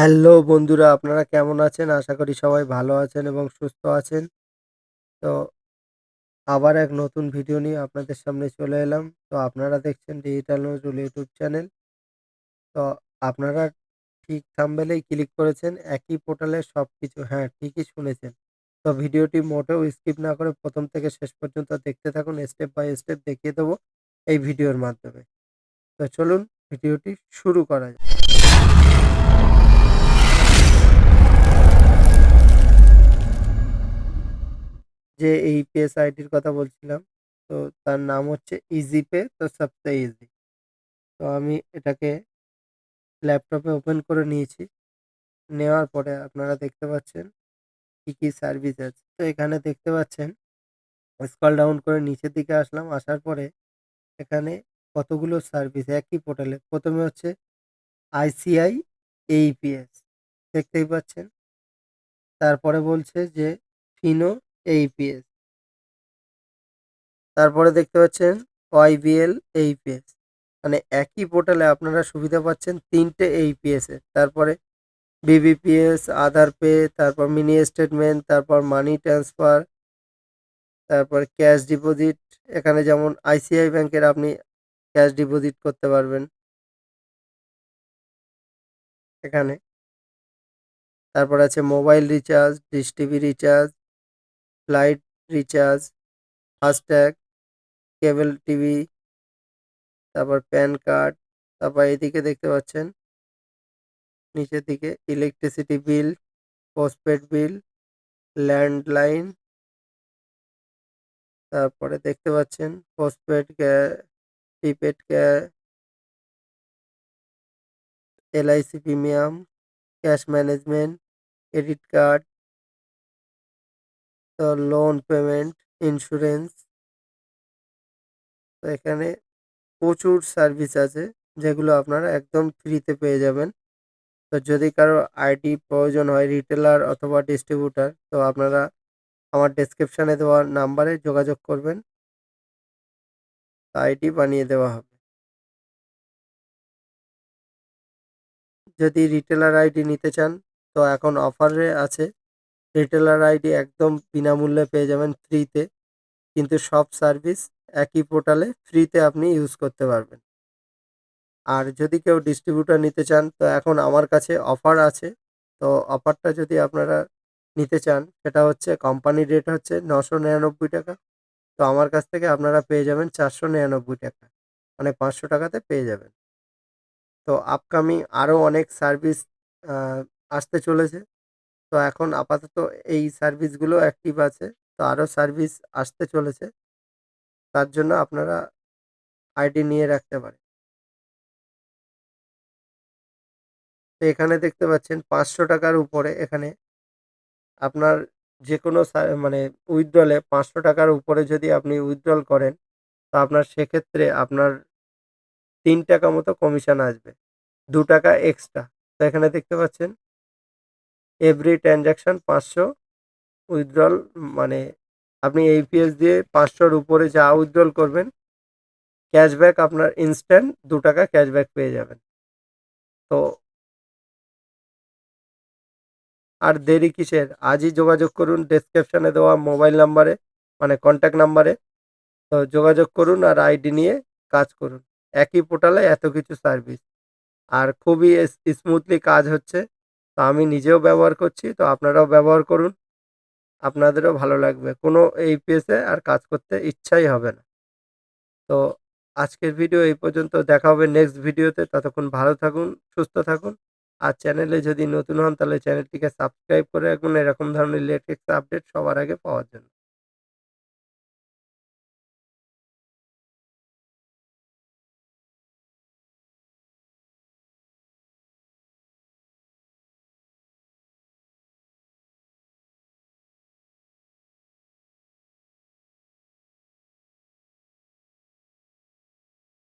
Hello বন্ধুরা, আপনারা কেমন আছেন? আশা করি সবাই ভালো আছেন এবং সুস্থ আছেন। তো আবার এক নতুন ভিডিও নিয়ে আপনাদের সামনে চলে এলাম। তো আপনারা দেখছেন ডিজিটাল নজরুল ইউটিউব চ্যানেল। তো আপনারা ঠিক থাম্বনেইলেই ক্লিক করেছেন একই পোর্টালে সবকিছু। হ্যাঁ, ঠিকই শুনেছেন। তো ভিডিওটি মোটেও স্কিপ না করে ১ম থেকে শেষ পর্যন্ত দেখতে থাকুন। স্টেপ বাই স্টেপ দেখিয়ে দেবো এই ভিডিওর মাধ্যমে। তো চলুন ভিডিওটি শুরু করা যাক। যে এইপিএস আইডির কথা বলছিলাম, তো তার নাম হচ্ছে ইজিপে তো সবচেয়ে ইজি। তো আমি এটাকে ল্যাপটপে ওপেন করে নিয়েছি। নেওয়ার পরে আপনারা দেখতে পাচ্ছেন কি সার্ভিস আছে। তো এখানে দেখতে পাচ্ছেন স্ক্রল ডাউন করে নিচের দিকে আসলাম। আসার পরে এখানে কতগুলো সার্ভিস একই পোর্টালে। ১ম এ হচ্ছে আইসিআই এইপিএস দেখতেই পাচ্ছেন। তারপরে বলছে যে ফিনো এইপিএস। তারপরে দেখতে পাচ্ছেন ওয়াইবিএল এইপিএস। মানে একই পোর্টালে আপনারা সুবিধা পাচ্ছেন ৩ টে এইপিএস এর। তারপরে বিবিপিএস, আধার পে, তারপর মিনি স্টেটমেন্ট, তারপর মানি ট্রান্সফার, তারপর ক্যাশ ডিপোজিট। এখানে যেমন আইসিআই ব্যাংকের আপনি ক্যাশ ডিপোজিট করতে পারবেন এখানে। তারপর আছে mobile recharge, dish TV recharge, flight recharge, FASTag, cable TV, তারপর প্যান কার্ড। তারপর এদিকে দেখতে পাচ্ছেন নিচের দিকে ইলেকট্রিসিটি বিল, পোস্টপেড বিল, ল্যান্ডলাইন। তারপরে দেখতে পাচ্ছেন postpaid prepaid LIC premium, cash management, credit card, তো লোন পেমেন্ট, ইন্স্যুরেন্স। তো এখানে প্রচুর সার্ভিস আছে যেগুলো আপনারা একদম ফ্রিতে পেয়ে যাবেন। তো যদি কারো আইডি প্রয়োজন হয় রিটেলার অথবা ডিস্ট্রিবিউটর, তো আপনারা আমার ডেসক্রিপশনে দেওয়া নাম্বারে যোগাযোগ করবেন। আইডি বানিয়ে দেওয়া হবে। যদি রিটেলার আইডি নিতে চান তো এখন অফারে আছে। রিটেলার আইডি একদম বিনামূল্যে পেয়ে যাবেন ফ্রিতে। কিন্তু সব সার্ভিস একই পোর্টালে ফ্রিতে আপনি ইউজ করতে পারবেন। আর যদি কেউ ডিস্ট্রিবিউটর নিতে চান তো এখন আমার কাছে অফার আছে। তো অফারটা যদি আপনারা নিতে চান সেটা হচ্ছে কোম্পানি রেট হচ্ছে ৳৯৯৯। তো আমার কাছ থেকে আপনারা পেয়ে যাবেন ৳৪৯৯। মানে ৳৫০০ তে পেয়ে যাবেন। তো আপকামিং আরও অনেক সার্ভিস আ আসতে চলেছে। তো এখন আপাতত এই সার্ভিসগুলো অ্যাক্টিভ আছে। তো আরও সার্ভিস আসতে চলেছে। তার জন্য আপনারা আইডি নিয়ে রাখতে পারেন। তো এখানে দেখতে পাচ্ছেন ৳৫০০ র উপরে এখানে আপনার যেকোনো মানে উইথড্রলে ৳৫০০ র উপরে যদি আপনি উইথড্রল করেন, তো আপনার সেক্ষেত্রে আপনার ৳৩ মতো কমিশন আসবে। ৳২ এক্সট্রা। তো এখানে দেখতে পাচ্ছেন এভরি ট্রান্সেকশন ৫০০ উইথড্রল, মানে আপনি এইপিএস দিয়ে ৫০০ র উপরে যা উইথড্রল করবেন ক্যাশব্যাক আপনার ইনস্ট্যান্ট ৳২ ক্যাশব্যাক পেয়ে যাবেন। তো আর দেরি কিসের? আজই যোগাযোগ করুন ডেসক্রিপশনে দেওয়া মোবাইল নাম্বারে, মানে কনট্যাক্ট নাম্বারে। তো যোগাযোগ করুন আর আইডি নিয়ে কাজ করুন। একই পোর্টালে এত কিছু সার্ভিস। আর খুবই স্মুথলি কাজ হচ্ছে। তো আমি নিজেও ব্যবহার করছি। তো আপনারাও ব্যবহার করুন। আপনাদেরও ভালো লাগবে। কোনো এইপিএসে আর কাজ করতে ইচ্ছাই হবে না। তো আজকের ভিডিও এই পর্যন্ত। দেখা হবে নেক্সট ভিডিওতে। ততক্ষণ ভালো থাকুন, সুস্থ থাকুন। আর চ্যানেলে যদি নতুন হন তাহলে চ্যানেলটিকে সাবস্ক্রাইব করে রাখুন এরকম ধরনের লেটেস্ট আপডেট সবার আগে পাওয়ার জন্য।